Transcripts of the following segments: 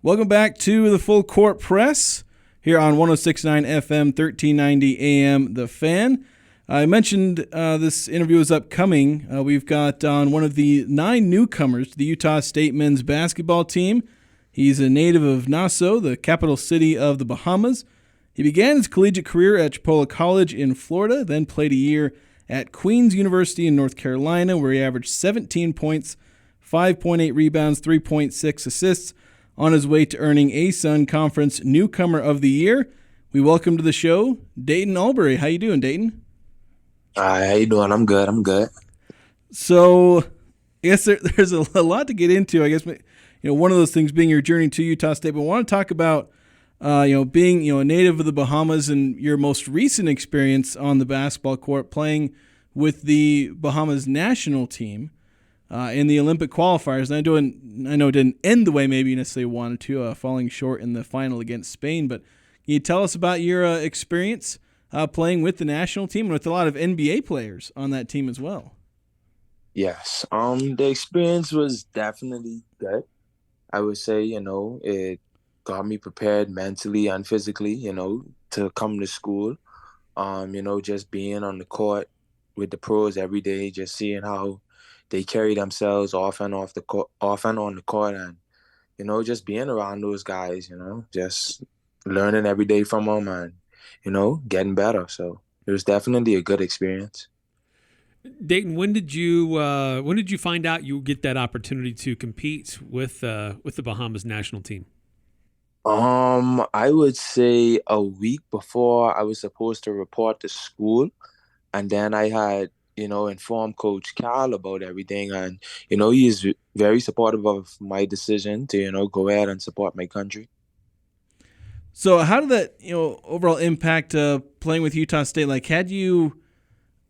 Welcome back to the Full Court Press here on 106.9 FM, 1390 AM, The Fan. I mentioned this interview is upcoming. We've got on one of the 9 newcomers to the Utah State men's basketball team. He's a native of Nassau, the capital city of the Bahamas. He began his collegiate career at Chipola College in Florida, then played a year at Queen's University in North Carolina, where he averaged 17 points, 5.8 rebounds, 3.6 assists, on his way to earning ASUN Conference Newcomer of the Year. We welcome to the show Deyton Albury. How you doing, Deyton? Hi, how you doing? I'm good. I'm good. So, I guess there's a lot to get into. I guess one of those things being your journey to Utah State, but I want to talk about being a native of the Bahamas and your most recent experience on the basketball court, playing with the Bahamas national team in the Olympic qualifiers. And I know it didn't end the way maybe you necessarily wanted to, falling short in the final against Spain. But can you tell us about your experience playing with the national team and with a lot of NBA players on that team as well? Yes. The experience was definitely good. I would say, it got me prepared mentally and physically, to come to school. Just being on the court with the pros every day, just seeing how they carry themselves off and off the court, off and on the court, and just being around those guys, just learning every day from them and getting better. So it was definitely a good experience. Deyton, when did you find out you get that opportunity to compete with the Bahamas national team? I would say a week before I was supposed to report to school, and then I had, informed Coach Cal about everything, and he is very supportive of my decision to, go ahead and support my country. So how did that overall impact playing with Utah State? Like, had you,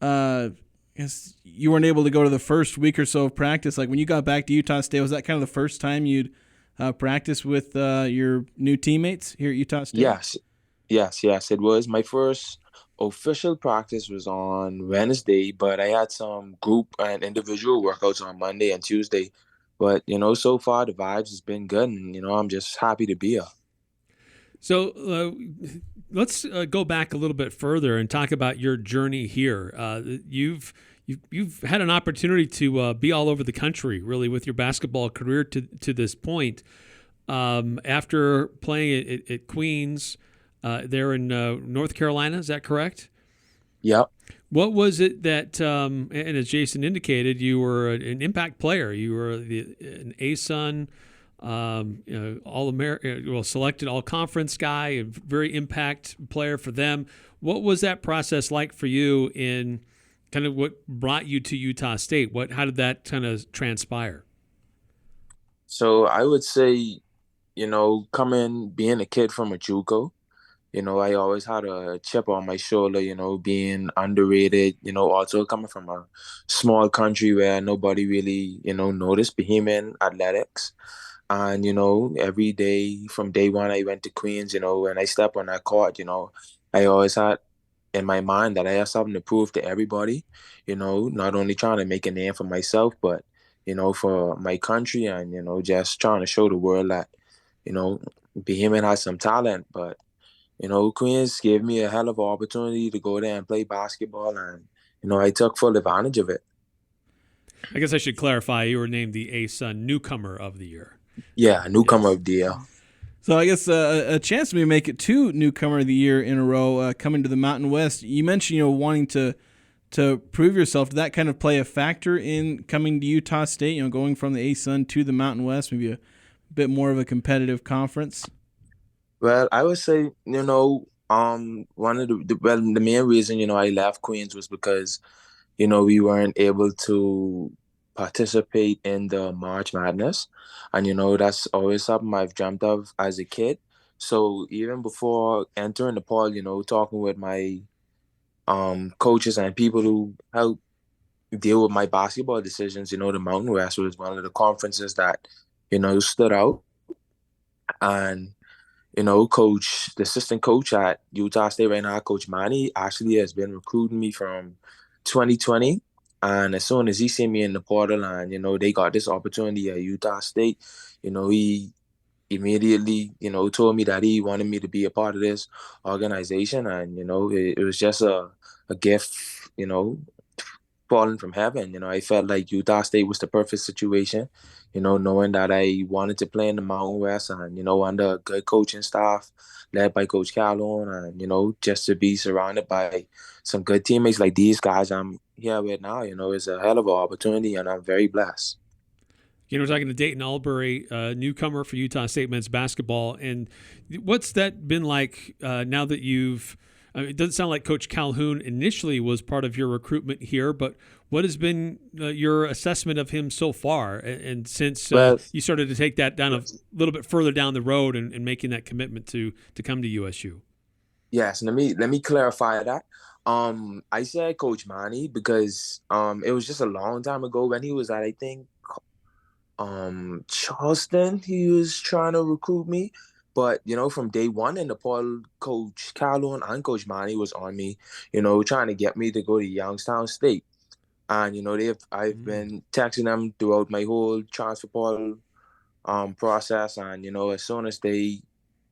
guess you weren't able to go to the first week or so of practice. Like when you got back to Utah State, was that kind of the first time you'd practice with your new teammates here at Utah State? Yes, yes. It was my first official practice was on Wednesday, but I had some group and individual workouts on Monday and Tuesday. But so far the vibes has been good, and I'm just happy to be here. So let's go back a little bit further and talk about your journey here. You've had an opportunity to be all over the country, really, with your basketball career to this point. After playing at Queens, there in North Carolina, is that correct? Yep. What was it that, and as Jason indicated, you were an impact player. You were an ASUN, all American, selected all conference guy, a very impact player for them. What was that process like for you in kind of what brought you to Utah State? How did that kind of transpire? So I would say, coming being a kid from a JUCO, I always had a chip on my shoulder, being underrated, also coming from a small country where nobody really, noticed Bahamian athletics. And, every day from day one, I went to Queens, when I step on that court, I always had in my mind that I have something to prove to everybody, not only trying to make a name for myself, but, for my country and, just trying to show the world that, you know, Bahamian has some talent, but Queens gave me a hell of an opportunity to go there and play basketball, and I took full advantage of it. I guess I should clarify you were named the ASUN Newcomer of the Year. Yeah, newcomer Yes. of the year. So I guess a chance to maybe make it 2 newcomer of the year in a row coming to the Mountain West. You mentioned wanting to prove yourself. Did that kind of play a factor in coming to Utah State? Going from the ASUN to the Mountain West, maybe a bit more of a competitive conference. Well, I would say, one of the main reason, I left Queens was because, we weren't able to participate in the March Madness. And, that's always something I've dreamt of as a kid. So even before entering the poll, talking with my coaches and people who help deal with my basketball decisions, the Mountain West was one of the conferences that, stood out. And the assistant coach at Utah State right now, Coach Manny, actually has been recruiting me from 2020. And as soon as he seen me in the portal and, they got this opportunity at Utah State, he immediately, told me that he wanted me to be a part of this organization, and it was just a gift, falling from heaven. I felt like Utah State was the perfect situation, knowing that I wanted to play in the Mountain West and, under a good coaching staff led by Coach Calhoun and, just to be surrounded by some good teammates like these guys I'm here with now, is a hell of an opportunity and I'm very blessed. We're talking to Deyton Albury, newcomer for Utah State men's basketball. And what's that been like now that you've it doesn't sound like Coach Calhoun initially was part of your recruitment here, but what has been your assessment of him so far? And since Well, you started to take that down a little bit further down the road and making that commitment to come to USU. yes, let me clarify that. I said Coach Manny because it was just a long time ago when he was at, I think, Charleston. He was trying to recruit me, but from day one in the Paul, Coach Calhoun and Coach Manny was on me, trying to get me to go to Youngstown State. And I've been texting them throughout my whole transfer portal process. And as soon as they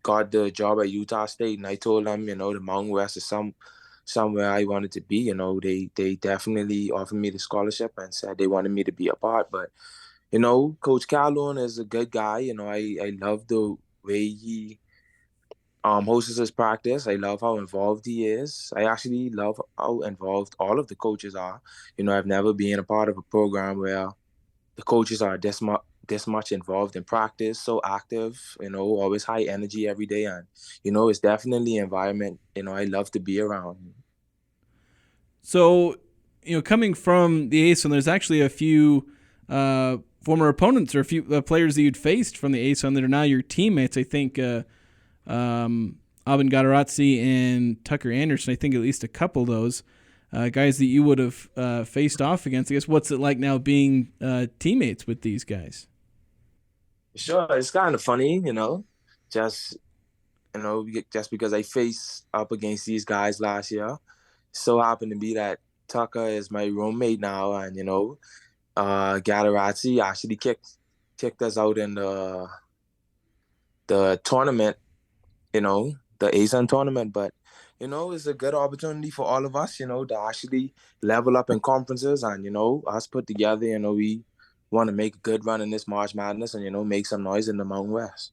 got the job at Utah State, and I told them, the Mountain West is somewhere I wanted to be. They definitely offered me the scholarship and said they wanted me to be a part. But Coach Calhoun is a good guy. I love the way he hosts his practice. I love how involved he is. I actually love how involved all of the coaches are. I've never been a part of a program where the coaches are this much involved in practice, so active, always high energy every day. And, it's definitely an environment, I love to be around. So, coming from the ASUN, there's actually a few former opponents or a few players that you'd faced from the ASUN that are now your teammates. I think Abin Gadarazzi and Tucker Anderson, I think at least a couple of those guys that you would have faced off against. I guess what's it like now being teammates with these guys? Sure, it's kind of funny, just just because I faced up against these guys last year. So happened to be that Tucker is my roommate now, and Gadarazzi actually kicked us out in the tournament, the ASUN tournament. But it's a good opportunity for all of us, to actually level up in conferences and us put together. We want to make a good run in this March Madness and make some noise in the Mountain West.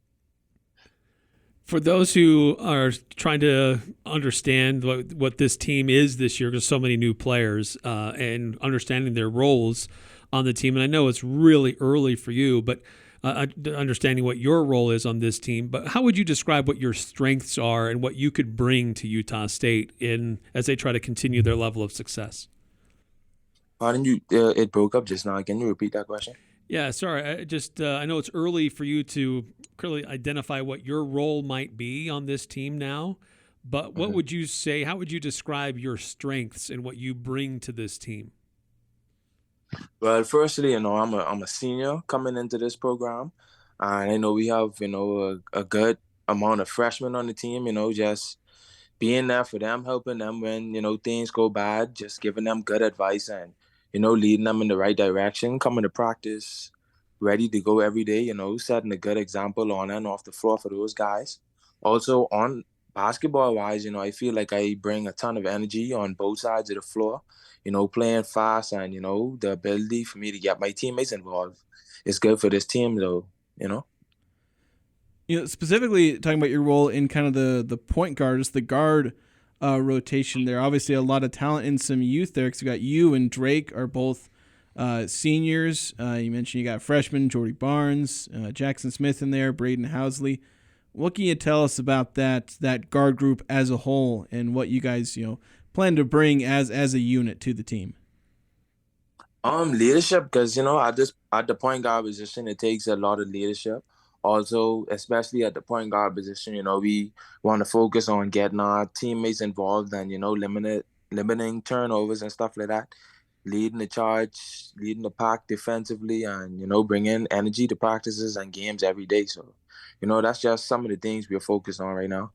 For those who are trying to understand what this team is this year, because so many new players and understanding their roles on the team, and I know it's really early for you, but understanding what your role is on this team, but how would you describe what your strengths are and what you could bring to Utah State as they try to continue their level of success? Pardon you, it broke up just now. Can you repeat that question? Yeah, sorry. I know it's early for you to clearly identify what your role might be on this team now, but what would you say? How would you describe your strengths and what you bring to this team? Well, firstly, I'm a senior coming into this program, and I know we have a good amount of freshmen on the team. Just being there for them, helping them when things go bad, just giving them good advice and leading them in the right direction. Coming to practice, ready to go every day. Setting a good example on and off the floor for those guys. Also on basketball wise, I feel like I bring a ton of energy on both sides of the floor. Playing fast and the ability for me to get my teammates involved is good for this team, though. Specifically talking about your role in kind of the point guard, just the guard rotation there. Obviously, a lot of talent and some youth there because you got you and Drake are both seniors. You mentioned you got freshmen, Jordy Barnes, Jackson Smith in there, Braden Housley. What can you tell us about that guard group as a whole and what you guys plan to bring as a unit to the team? Leadership, because at the point guard position, it takes a lot of leadership. Also, especially at the point guard position, we want to focus on getting our teammates involved and limiting turnovers and stuff like that. Leading the charge, leading the pack defensively, and bringing energy to practices and games every day. So, that's just some of the things we're focused on right now.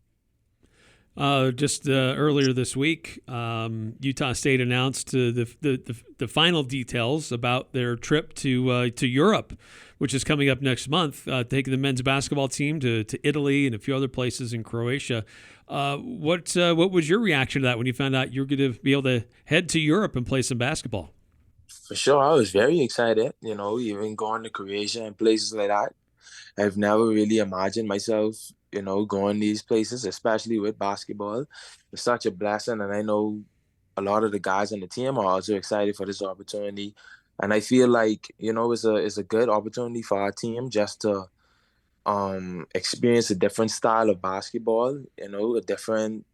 Just earlier this week, Utah State announced the final details about their trip to Europe, which is coming up next month, taking the men's basketball team to Italy and a few other places in Croatia. What was your reaction to that when you found out you were going to be able to head to Europe and play some basketball? For sure, I was very excited. Even going to Croatia and places like that. I've never really imagined myself, going these places, especially with basketball. It's such a blessing, and I know a lot of the guys on the team are also excited for this opportunity. And I feel like, it's a good opportunity for our team just to experience a different style of basketball, a different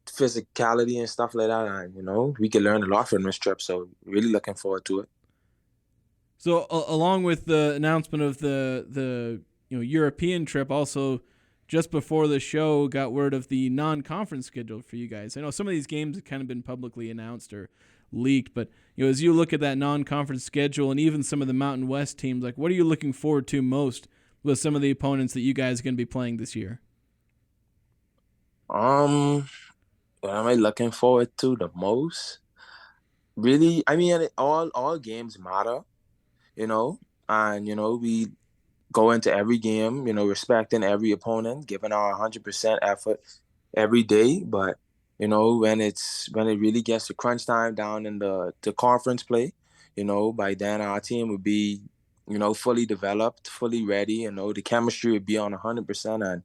physicality and stuff like that. And, we can learn a lot from this trip. So really looking forward to it. So along with the announcement of the European trip, also just before the show got word of the non-conference schedule for you guys. I know some of these games have kind of been publicly announced or leaked, but as you look at that non-conference schedule and even some of the Mountain West teams, like what are you looking forward to most with some of the opponents that you guys are going to be playing this year? What am I looking forward to the most? Really, I mean, all games matter, and we go into every game, respecting every opponent, giving our 100% effort every day. But when it really gets to crunch time down in the conference play, by then our team would be, fully developed, fully ready. The chemistry would be on 100%,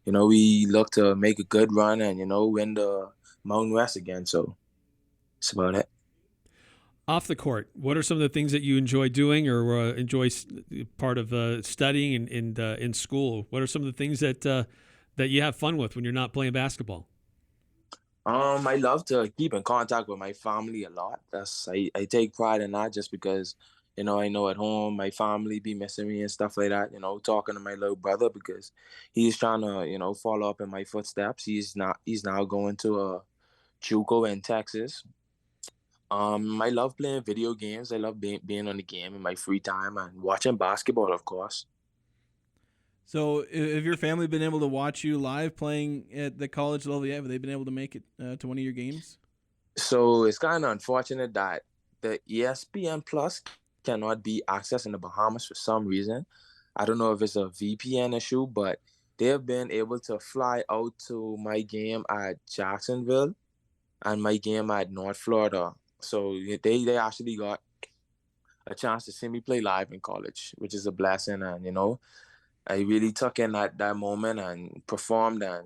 and we look to make a good run and win the Mountain West again. So that's about it. Off the court, what are some of the things that you enjoy doing or enjoy part of studying in school? What are some of the things that you have fun with when you're not playing basketball? I love to keep in contact with my family a lot. I take pride in that just because, I know at home my family be missing me and stuff like that. Talking to my little brother because he's trying to, follow up in my footsteps. He's now going to a JUCO in Texas. I love playing video games. I love being on the game in my free time and watching basketball, of course. So have your family been able to watch you live playing at the college level yet? Have they been able to make it to one of your games? So it's kind of unfortunate that the ESPN Plus cannot be accessed in the Bahamas for some reason. I don't know if it's a VPN issue, but they have been able to fly out to my game at Jacksonville and my game at North Florida. So they actually got a chance to see me play live in college, which is a blessing. And, I really took in that moment and performed and,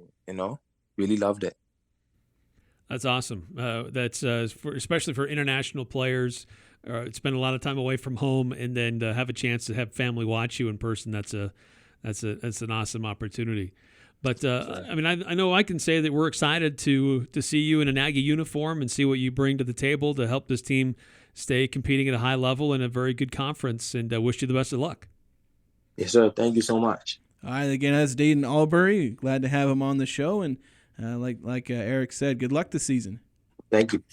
really loved it. That's awesome. That's especially for international players, spend a lot of time away from home and then to have a chance to have family watch you in person. That's an awesome opportunity. But I mean, I know I can say that we're excited to see you in an Aggie uniform and see what you bring to the table to help this team stay competing at a high level in a very good conference. And wish you the best of luck. Yes, sir. Thank you so much. All right, again, that's Deyton Albury. Glad to have him on the show, and like Eric said, good luck this season. Thank you.